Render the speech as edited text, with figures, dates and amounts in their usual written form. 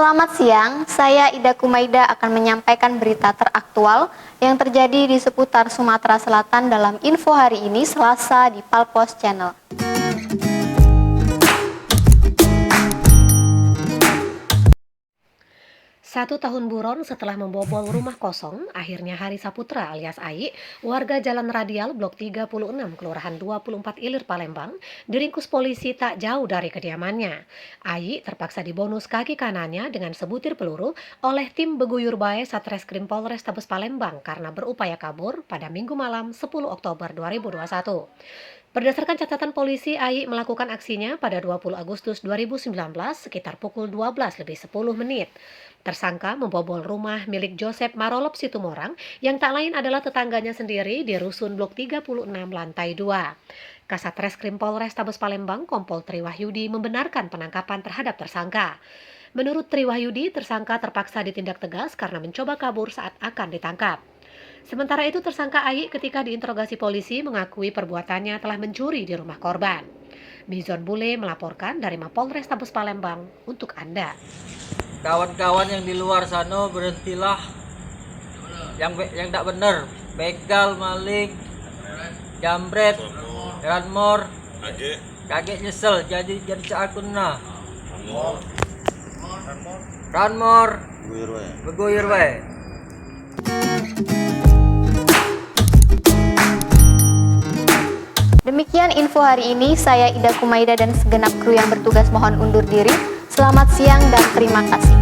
Selamat siang, saya Ida Kumaida akan menyampaikan berita teraktual yang terjadi di seputar Sumatera Selatan dalam info hari ini Selasa di Palpos Channel. 1 tahun buron setelah membobol rumah kosong, akhirnya Hari Saputra alias Ai, warga Jalan Radial Blok 36, Kelurahan 24 Ilir, Palembang, diringkus polisi tak jauh dari kediamannya. Ai terpaksa dibonus kaki kanannya dengan sebutir peluru oleh tim Beguyur Bae Satreskrim Polrestabes Palembang karena berupaya kabur pada Minggu malam 10 Oktober 2021. Berdasarkan catatan polisi, Ai melakukan aksinya pada 20 Agustus 2019 sekitar pukul 12:10. Tersangka membobol rumah milik Joseph Marolop Situmorang yang tak lain adalah tetangganya sendiri di Rusun Blok 36 lantai 2. Kasat Reskrim Polrestabes Palembang Kompol Triwahyudi membenarkan penangkapan terhadap tersangka. Menurut Triwahyudi, tersangka terpaksa ditindak tegas karena mencoba kabur saat akan ditangkap. Sementara itu tersangka Ai ketika diinterogasi polisi mengakui perbuatannya telah mencuri di rumah korban. Bizon Bule melaporkan dari Mapolrestabes Palembang untuk Anda. Kawan-kawan yang di luar sana berhentilah, yang tidak benar, begal, maling, jambret, ranmor, kaget nyesel jadi seakun nah. Ranmor, beguyur wae. Demikian info hari ini, saya Ida Kumaida dan segenap kru yang bertugas mohon undur diri. Selamat siang dan terima kasih.